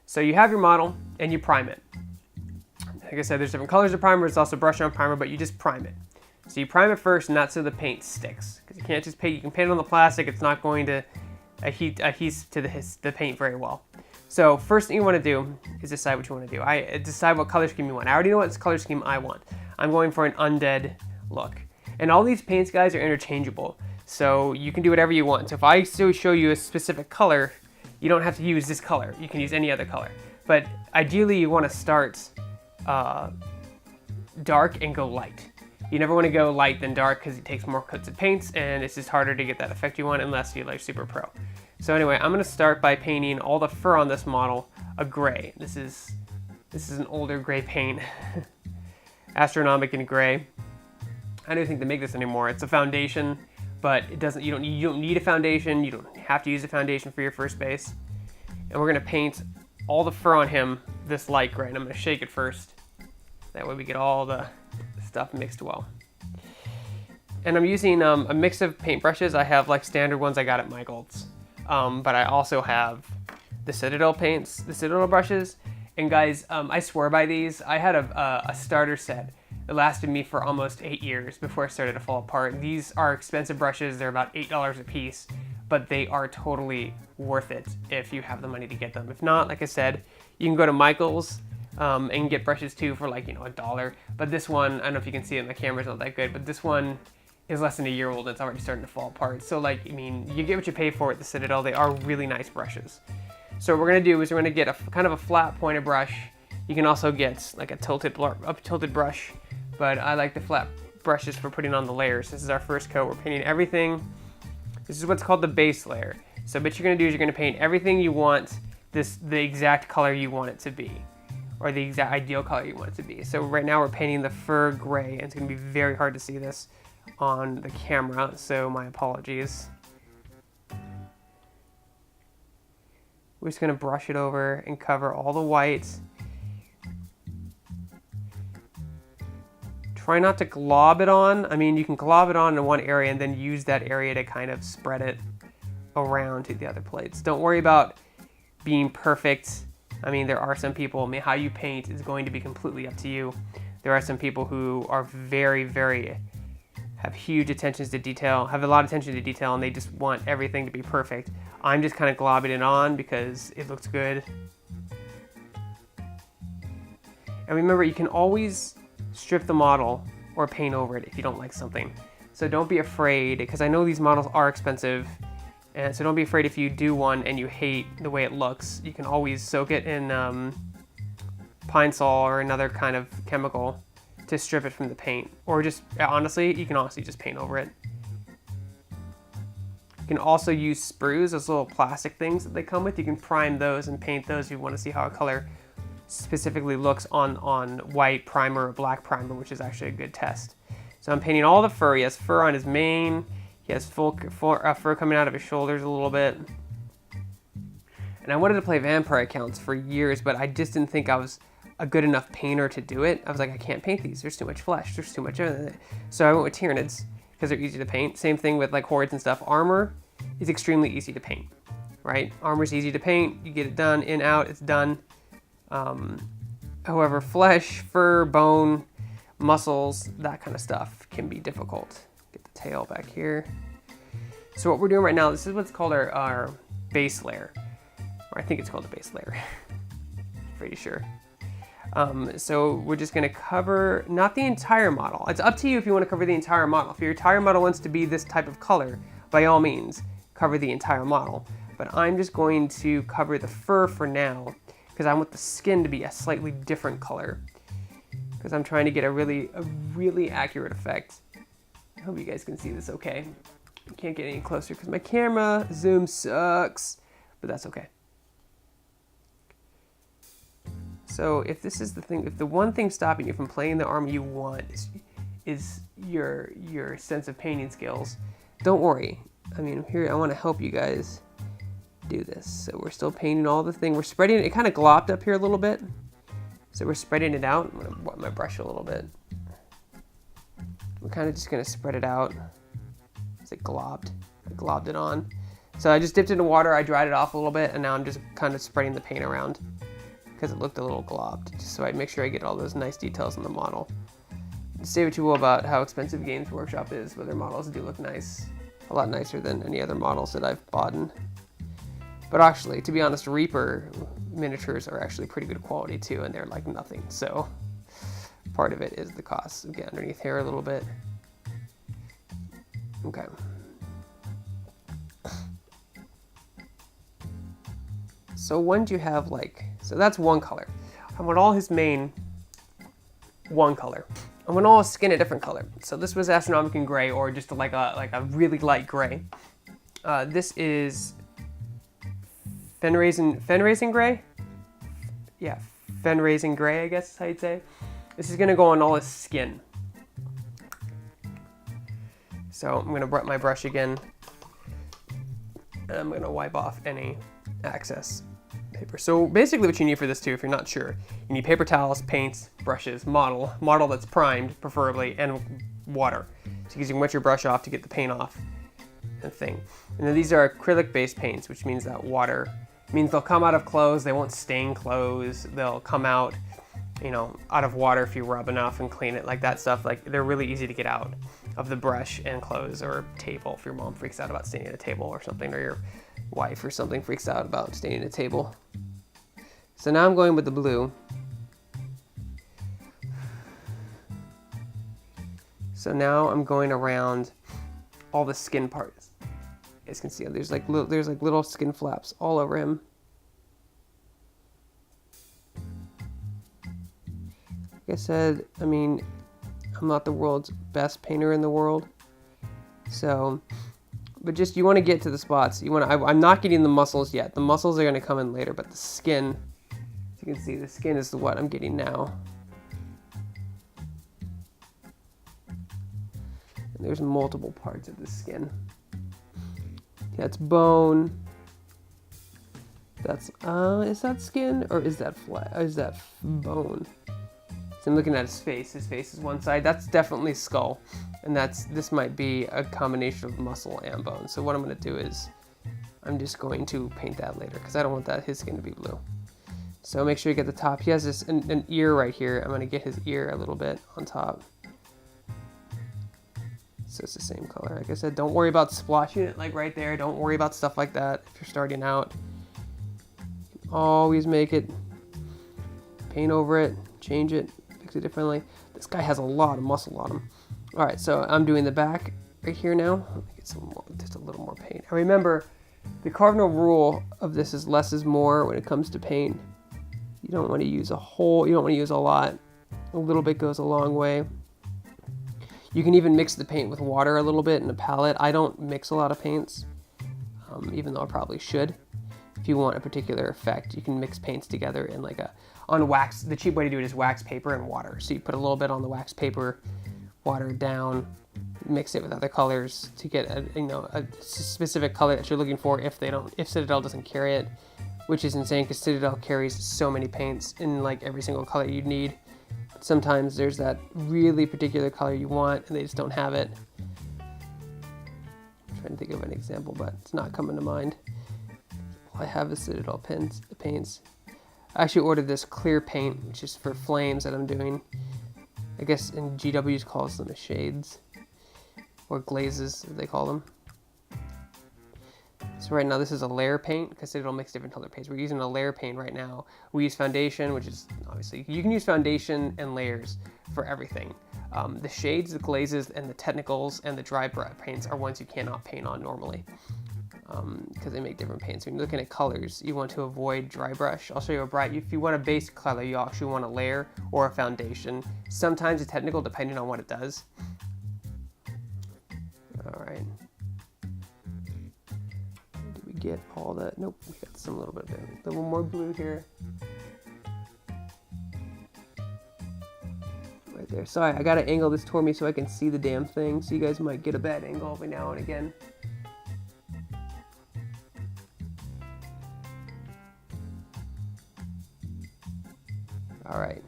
So you have your model and you prime it. Like I said, there's different colors of primer. It's also brush on primer, but you just prime it. So you prime it first, and that's so the paint sticks. Because you can't just paint. You can paint it on the plastic. It's not going to adhere to the paint very well. So first thing you want to do is decide what you want to do. I decide what color scheme you want. I already know what color scheme I want. I'm going for an undead look. And all these paints, guys, are interchangeable. So you can do whatever you want. So if I show you a specific color, you don't have to use this color. You can use any other color. But ideally, you want to start dark and go light. You never want to go light than dark because it takes more coats of paints and it's just harder to get that effect you want unless you're like super pro. So anyway, I'm going to start by painting all the fur on this model a gray. This is an older gray paint. Astronomic in gray. I don't think they make this anymore. It's a foundation, but it doesn't. You don't need a foundation. You don't have to use a foundation for your first base. And we're going to paint all the fur on him this light gray. And I'm going to shake it first. That way we get all the stuff mixed well. And I'm using a mix of paintbrushes. I have like standard ones I got at Michael's. But I also have the Citadel paints, the Citadel brushes. And guys, I swear by these. I had a starter set that lasted me for almost 8 years before it started to fall apart. These are expensive brushes. They're about $8 a piece, but they are totally worth it if you have the money to get them. If not, like I said, you can go to Michael's and get brushes too for like, $1. But this one, I don't know if you can see it in the camera, it's not that good, but this one is less than a year old and it's already starting to fall apart. So like, you get what you pay for at the Citadel. They are really nice brushes. So what we're gonna do is we're gonna get a kind of a flat pointed brush. You can also get like a tilted brush, but I like the flat brushes for putting on the layers. This is our first coat. We're painting everything. This is what's called the base layer. So what you're gonna do is you're gonna paint everything you want the exact color you want it to be, or the exact ideal color you want it to be. So right now we're painting the fur gray, and it's gonna be very hard to see this on the camera, so my apologies. We're just gonna brush it over and cover all the whites. Try not to glob it on. I mean, you can glob it on in one area and then use that area to kind of spread it around to the other plates. Don't worry about being perfect. I mean, there are some people, I mean, how you paint is going to be completely up to you. There are some people who are have huge attentions to detail, have a lot of attention to detail, and they just want everything to be perfect. I'm just kind of globbing it on because it looks good. And remember, you can always strip the model or paint over it if you don't like something. So don't be afraid, because I know these models are expensive, and so don't be afraid if you do one and you hate the way it looks. You can always soak it in Pine Sol or another kind of chemical to strip it from the paint. Or just, honestly, you can honestly just paint over it. You can also use sprues, those little plastic things that they come with. You can prime those and paint those if you want to see how a color specifically looks on white primer or black primer, which is actually a good test. So I'm painting all the fur. He has fur on his mane. He has full fur coming out of his shoulders a little bit. And I wanted to play vampire accounts for years, but I just didn't think I was a good enough painter to do it. I was like, I can't paint these. There's too much flesh. There's too much. So I went with Tyranids because they're easy to paint. Same thing with like hordes and stuff. Armor is extremely easy to paint, right? Armor's easy to paint. You get it done, in, out, it's done. However, flesh, fur, bone, muscles, that kind of stuff can be difficult. Get the tail back here. So what we're doing right now, this is what's called our base layer. Or I think it's called the base layer. Pretty sure. So we're just gonna cover, not the entire model. It's up to you if you wanna cover the entire model. If your entire model wants to be this type of color, by all means, cover the entire model. But I'm just going to cover the fur for now, because I want the skin to be a slightly different color, because I'm trying to get a really accurate effect. I hope you guys can see this okay. I can't get any closer because my camera zoom sucks, but that's okay. So if this is the thing, if the one thing stopping you from playing the armor you want is your sense of painting skills, don't worry. I mean, here I want to help you guys do this. So we're still painting all the thing. We're spreading it. It kind of glopped up here a little bit. So we're spreading it out. I'm gonna wet my brush a little bit. We're kind of just gonna spread it out. It's like globbed. I globbed it on. So I just dipped it in water. I dried it off a little bit, and now I'm just kind of spreading the paint around. because it looked a little globbed, just so I make sure I get all those nice details in the model. Say what you will about how expensive Games Workshop is, but their models do look nice. A lot nicer than any other models that I've bought. But actually, to be honest, Reaper miniatures are actually pretty good quality too, and they're like nothing. So part of it is the cost. Get underneath here a little bit. Okay. So once you have so that's one color. I want all his mane one color. I want all his skin a different color. So this was Astronomicon Gray, or just like a really light gray. This is Fenraising Gray? Yeah, Fenraising Gray, I guess is how you'd say. This is gonna go on all his skin. So I'm gonna wet my brush again, and I'm gonna wipe off any excess paper. So basically what you need for this too, if you're not sure, you need paper towels, paints, brushes, model that's primed preferably, and water. So you can wet your brush off to get the paint off and thing. And then these are acrylic based paints, which means that water means they'll come out of clothes, they won't stain clothes, they'll come out, out of water if you rub enough and clean it, like that stuff. Like, they're really easy to get out of the brush and clothes or table if your mom freaks out about staining a table or something, or your wife or something freaks out about staining a table. So now I'm going with the blue. So now I'm going around all the skin parts. You guys can see there's like little skin flaps all over him. Like I said, I'm not the world's best painter in the world. So, but just, you want to get to the spots. I'm not getting the muscles yet. The muscles are going to come in later, but the skin, as you can see, the skin is what I'm getting now. And there's multiple parts of the skin. That's bone. That's, is that skin or is that flat? Is that bone? So I'm looking at his face. His face is one side. That's definitely skull. And this might be a combination of muscle and bone. So what I'm going to do is I'm just going to paint that later because I don't want his skin to be blue. So make sure you get the top. He has an ear right here. I'm going to get his ear a little bit on top. So it's the same color. Like I said, don't worry about splotching it like right there. Don't worry about stuff like that if you're starting out. Always make it, paint over it, change it, fix it differently. This guy has a lot of muscle on him. All right, so I'm doing the back right here now. Let me get just a little more paint. And remember, the cardinal rule of this is less is more when it comes to paint. You don't want to use you don't want to use a lot. A little bit goes a long way. You can even mix the paint with water a little bit in a palette. I don't mix a lot of paints, even though I probably should. If you want a particular effect, you can mix paints together in on wax. The cheap way to do it is wax paper and water. So you put a little bit on the wax paper, water it down, mix it with other colors to get a specific color that you're looking for if Citadel doesn't carry it, which is insane because Citadel carries so many paints in every single color you'd need. Sometimes there's that really particular color you want and they just don't have it. I'm trying to think of an example, but it's not coming to mind. All I have is Citadel paints. I actually ordered this clear paint, which is for flames that I'm doing. I guess in GW's calls them shades, or glazes, as they call them. So right now this is a layer paint because Citadel makes different color paints. We're using a layer paint right now. We use foundation, which is obviously, you can use foundation and layers for everything. The shades, the glazes, and the technicals and the dry paints are ones you cannot paint on normally because they make different paints. When you're looking at colors, you want to avoid dry brush. I'll show you if you want a base color, you actually want a layer or a foundation. Sometimes a technical, depending on what it does. All right. Get all that. Nope, we got some little bit of a little more blue here. Right there. Sorry, I gotta angle this toward me so I can see the damn thing. So you guys might get a bad angle every now and again. All right.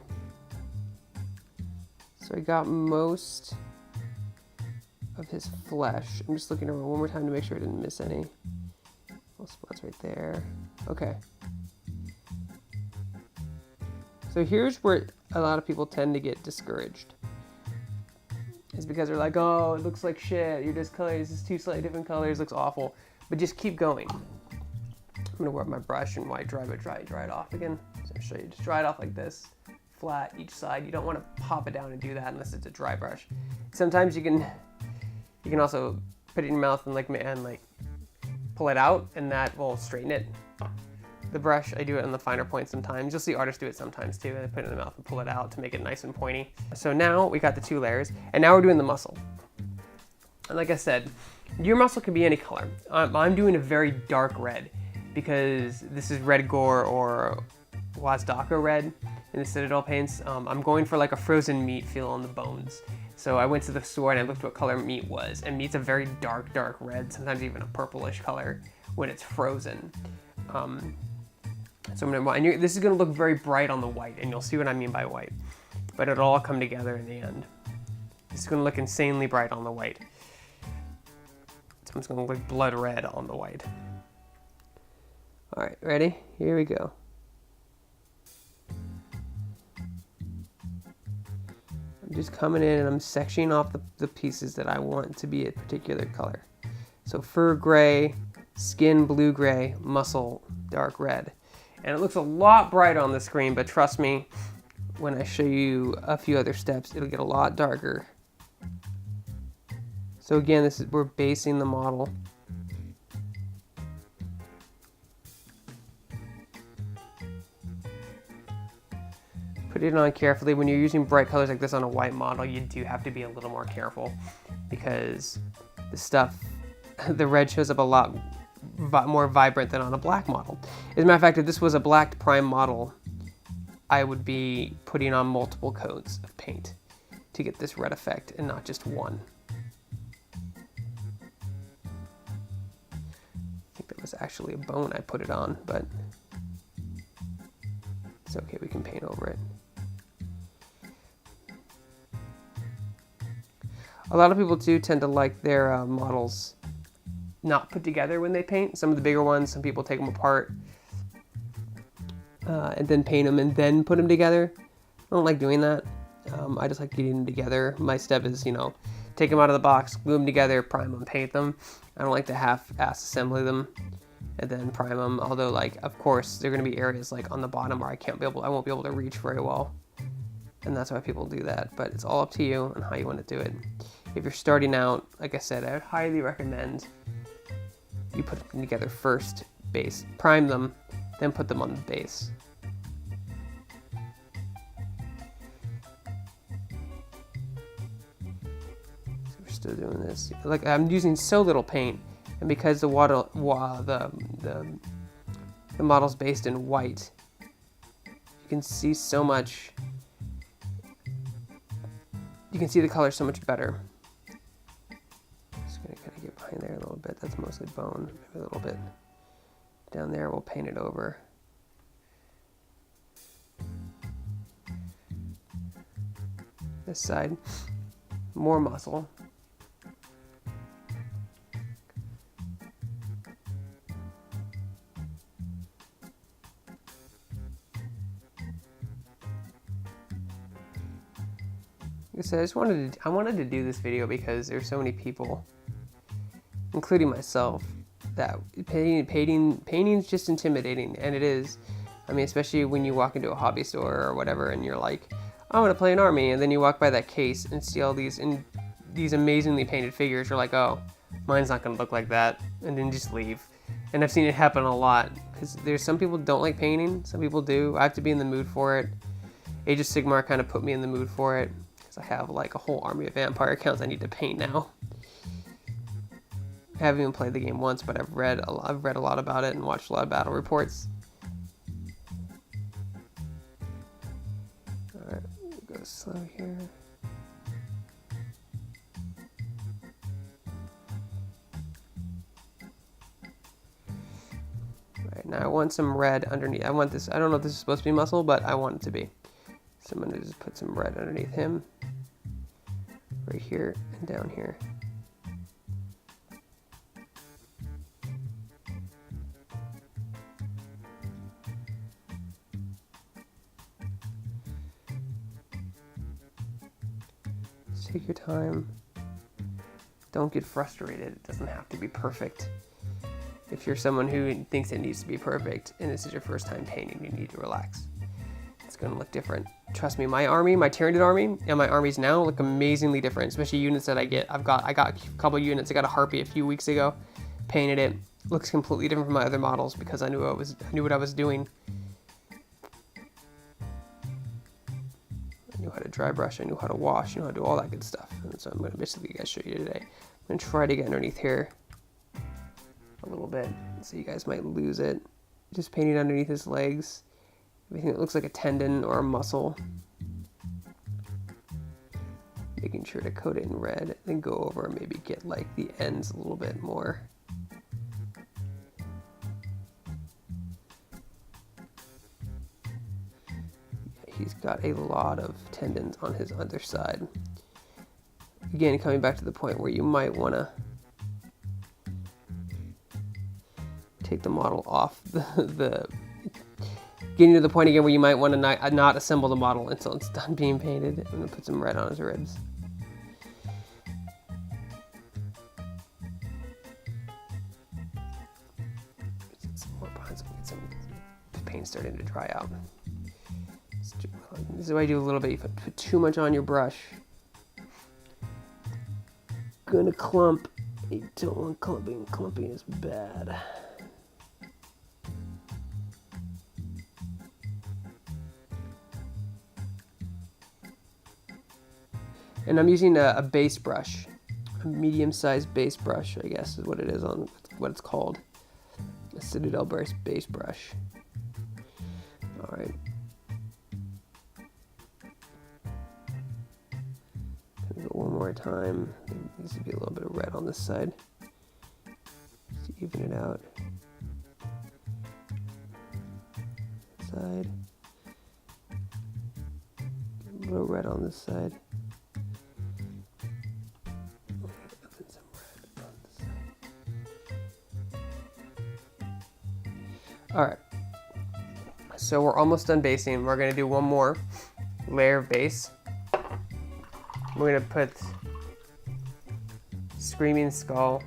So I got most of his flesh. I'm just looking around one more time to make sure I didn't miss any. Spots right there. Okay. So here's where a lot of people tend to get discouraged. It's because they're like, oh, it looks like shit. Your discolors is two slightly different colors, looks awful. But just keep going. I'm gonna work my brush and white dry it off again. So I'll show you. Just dry it off like this, flat each side. You don't want to pop it down and do that unless it's a dry brush. Sometimes you can also put it in your mouth and like pull it out, and that will straighten it. The brush, I do it on the finer points sometimes. You'll see artists do it sometimes too. They put it in the mouth and pull it out to make it nice and pointy. So now we got the 2 layers, and now we're doing the muscle. And like I said, your muscle can be any color. I'm doing a very dark red because this is Red Gore or Wazdaka red in the Citadel paints. I'm going for like a frozen meat feel on the bones. So I went to the store and I looked what color meat was, and meat's a very dark red, sometimes even a purplish color when it's frozen. So this is going to look very bright on the white, and you'll see what I mean by white. But it'll all come together in the end. It's going to look insanely bright on the white. So it's going to look blood red on the white. All right, ready? Here we go. I'm just coming in and I'm sectioning off the pieces that I want to be a particular color. So fur gray, skin blue gray, muscle dark red. And it looks a lot brighter on the screen, but trust me, when I show you a few other steps, it'll get a lot darker. So again, we're basing the model. Put it on carefully. When you're using bright colors like this on a white model, you do have to be a little more careful because the red shows up a lot more vibrant than on a black model. As a matter of fact, if this was a black prime model, I would be putting on multiple coats of paint to get this red effect and not just one. I think that was actually a bone I put it on, but it's okay, we can paint over it. A lot of people do tend to like their models not put together when they paint. Some of the bigger ones, some people take them apart and then paint them and then put them together. I don't like doing that. I just like getting them together. My step is, take them out of the box, glue them together, prime them, paint them. I don't like to half-ass assembly them and then prime them. Although, of course, there are going to be areas on the bottom where I won't be able to reach very well. And that's why people do that. But it's all up to you and how you want to do it. If you're starting out, like I said, I would highly recommend you put them together first, base, prime them, then put them on the base. So we're still doing this. I'm using so little paint, and because the model's based in white, you can see so much. You can see the color so much better. Just gonna kind of get behind there a little bit. That's mostly bone. Maybe a little bit down there. We'll paint it over. This side, more muscle. Like I said, I wanted to do this video because there's so many people, including myself, that painting is just intimidating, and it is. I mean, especially when you walk into a hobby store or whatever, and you're like, I want to play an army, and then you walk by that case and see all these amazingly painted figures. You're like, oh, mine's not going to look like that, and then just leave. And I've seen it happen a lot because there's some people don't like painting, some people do. I have to be in the mood for it. Age of Sigmar kind of put me in the mood for it. I have a whole army of vampire accounts I need to paint now. I haven't even played the game once, but I've read a lot about it and watched a lot of battle reports. Alright, we'll go slow here. Alright, now I want some red underneath. I want this, I don't know if this is supposed to be muscle, but I want it to be. So I'm going to just put some red underneath him. Right here and down here. take your time. Don't get frustrated. It doesn't have to be perfect. If you're someone who thinks it needs to be perfect and this is your first time painting, you need to relax. It's going to look different. Trust me, my army, my Tyranid army, and my armies now look amazingly different, especially units that I get. I got a couple units. I got a Harpy a few weeks ago, painted it. Looks completely different from my other models because I knew what I was doing. I knew how to dry brush, I knew how to wash, I knew how to do all that good stuff. And so I'm going to basically show you today. I'm going to try to get underneath here a little bit, so you guys might lose it. Just painting underneath his legs, everything that looks like a tendon or a muscle. Making sure to coat it in red, then go over and maybe get like the ends a little bit more. He's got a lot of tendons on his underside. Again, coming back to the point where you might want to take the model off getting to the point again where you might want to not assemble the model until it's done being painted. I'm going to put some red on his ribs. Some more behind so we get some paint starting to dry out. This is what I do a little bit. If you put too much on your brush, gonna clump. You don't want clumping. Clumping is bad. And I'm using a base brush, a medium-sized base brush, I guess is what it is on what it's called, a Citadel base brush. All right. One more time. There needs to be a little bit of red on this side to even it out. Side. A little red on this side. Some red on this side. All right. So we're almost done basing. We're going to do one more layer of base. We're going to put Screaming Skull,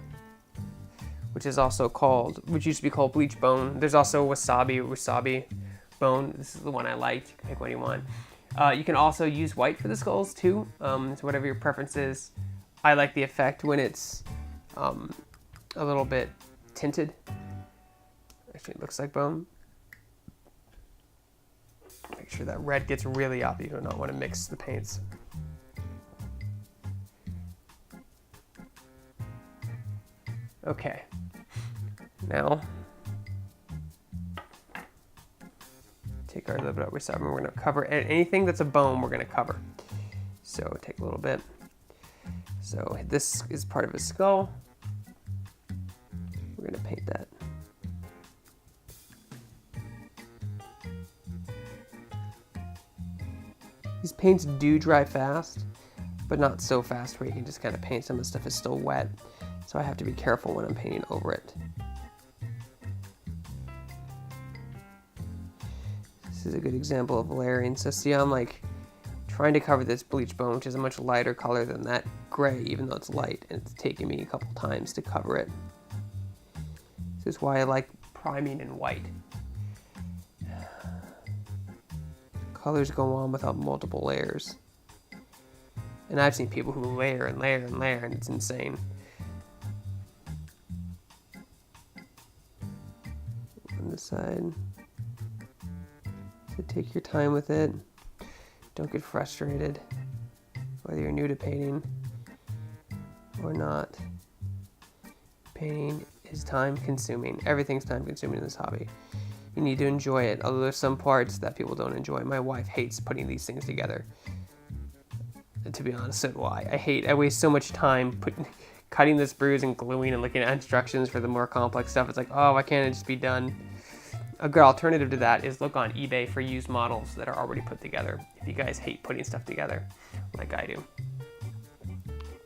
which is also called, which used to be called Bleach Bone. There's also Wasabi Bone. This is the one I liked. You can pick one you want. You can also use white for the skulls too, so whatever your preference is. I like the effect when it's a little bit tinted. Actually, it looks like bone. Make sure that red gets really up. You do not want to mix the paints. Okay, now take our little bit of Wasabi. We're going to cover anything that's a bone. We're going to cover. So take a little bit. So this is part of his skull. We're going to paint that. These paints do dry fast, but not so fast where you can just kind of paint. Some of the stuff is still wet. So I have to be careful when I'm painting over it. This is a good example of layering. So see, I'm like trying to cover this bleach bone, which is a much lighter color than that gray, even though it's light, and it's taken me a couple times to cover it. This is why I like priming in white. Colors go on without multiple layers. And I've seen people who layer and layer and layer, and it's insane. On this side. So take your time with it. Don't get frustrated, whether you're new to painting or not. Painting is time consuming. Everything's time consuming in this hobby. You need to enjoy it, although there's some parts that people don't enjoy. My wife hates putting these things together. And to be honest, so do I. I waste so much time cutting the sprues and gluing and looking at instructions for the more complex stuff. It's like, oh, why can't it just be done? A good alternative to that is look on eBay for used models that are already put together. If you guys hate putting stuff together, like I do.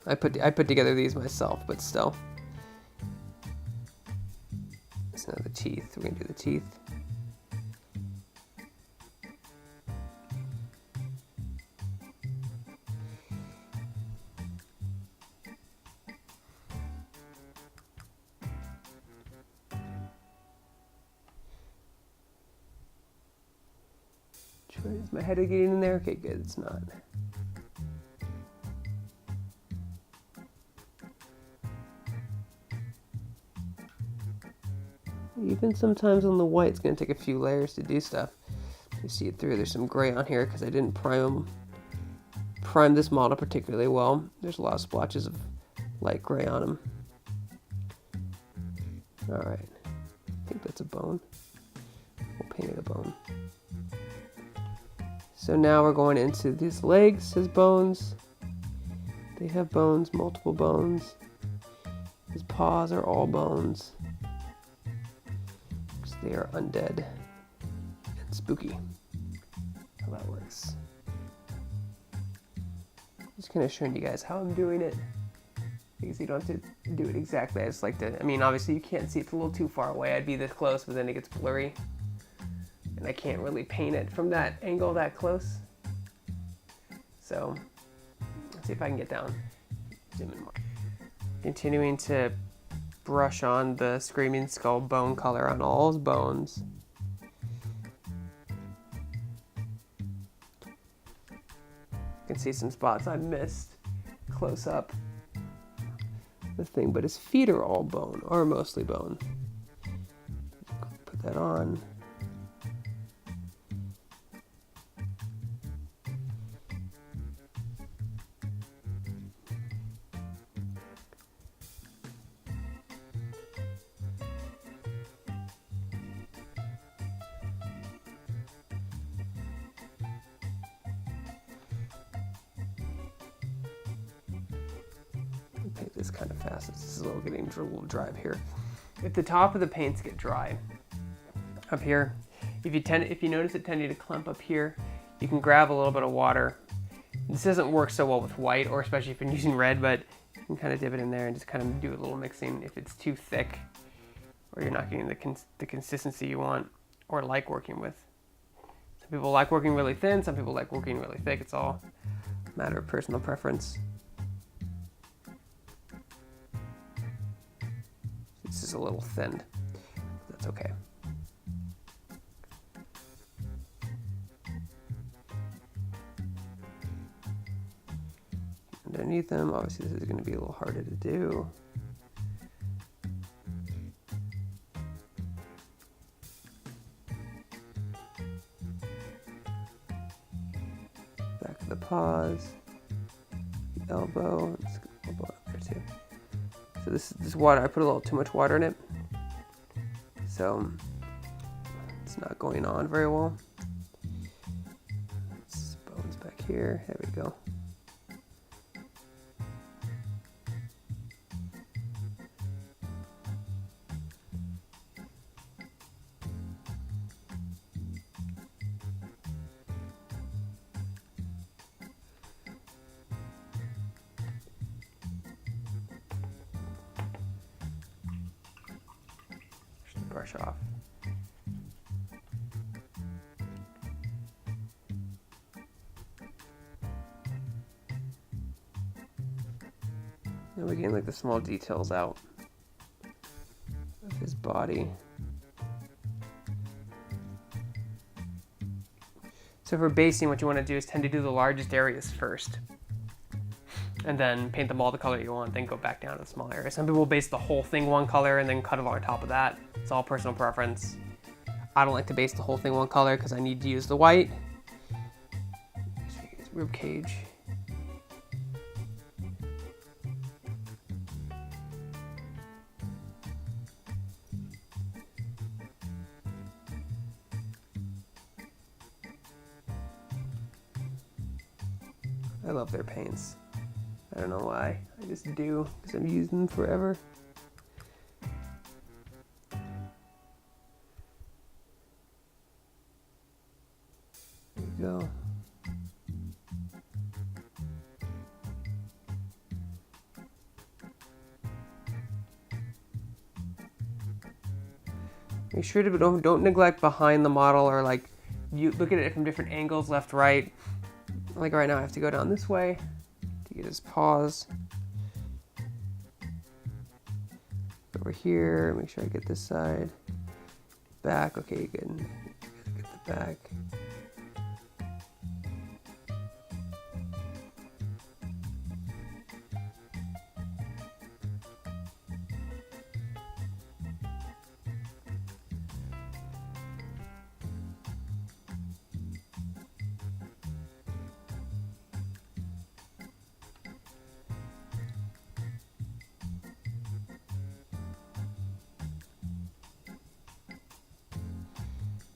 I put together these myself, but still. So now the teeth. We're gonna do the teeth. Is my head getting in there? Okay, good, it's not. Even sometimes on the white, it's going to take a few layers to do stuff. You see it through. There's some gray on here because I didn't prime this model particularly well. There's a lot of splotches of light gray on them. Alright, I think that's a bone. We'll paint it a bone. So now we're going into these legs as bones. They have bones, multiple bones. His paws are all bones. Because they are undead and spooky. How that works. Just kind of showing you guys how I'm doing it. Because you don't have to do it exactly. I just like to, I mean, obviously you can't see, it's a little too far away. I'd be this close, but then it gets blurry. And I can't really paint it from that angle that close. So, let's see if I can get down. Zoom in more. Continuing to brush on the Screaming Skull bone color on all his bones. You can see some spots I missed close up. The thing, but his feet are all bone, or mostly bone. Put that on. Paint this kind of fast. This is a little getting a little dry up here. If the top of the paints get dry up here, if you notice it tending to clump up here, you can grab a little bit of water. This doesn't work so well with white, or especially if you're using red, but you can kind of dip it in there and just kind of do a little mixing if it's too thick, or you're not getting the consistency you want or like working with. Some people like working really thin, some people like working really thick. It's all a matter of personal preference. This is a little thin. That's okay. Underneath them, obviously this is going to be a little harder to do. Back of the paws, the elbow, let's get the elbow up there too. So this water, I put a little too much water in it, so it's not going on very well. Bones back here, there we go. Brush off. Now we're getting like the small details out of his body. So for basing, what you want to do is tend to do the largest areas first, and then paint them all the color you want, then go back down to the small areas. Some people base the whole thing one color and then cut it on top of that. It's all personal preference. I don't like to base the whole thing one color because I need to use the white. Rib cage. I love their paints. I don't know why. I just do, because I've used them forever. There you go. Make sure to don't neglect behind the model, or like you look at it from different angles, left, right. Like right now I have to go down this way to get his paws. Over here, make sure I get this side. Back, okay, good. Get the back.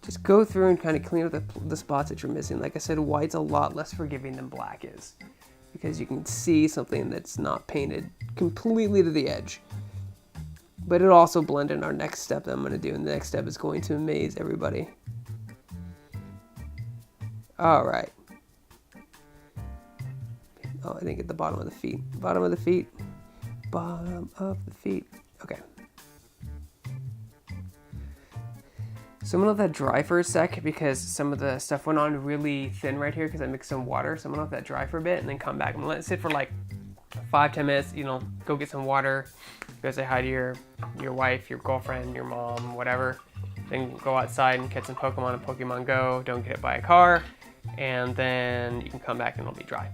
just go through and kind of clean up the spots that you're missing. Like I said, white's a lot less forgiving than black is, because you can see something that's not painted completely to the edge. But it'll also blend in our next step that I'm going to do, and the next step is going to amaze everybody. All right. Oh, I didn't get the bottom of the feet. Bottom of the feet. Bottom of the feet. Okay. So I'm gonna let that dry for a sec because some of the stuff went on really thin right here because I mixed some water. So I'm gonna let that dry for a bit and then come back. I'm gonna let it sit for like 5-10 minutes. You know, go get some water. Go say hi to your wife, your girlfriend, your mom, whatever. Then go outside and catch some Pokemon in Pokemon Go. Don't get hit by a car. And then you can come back and it'll be dry.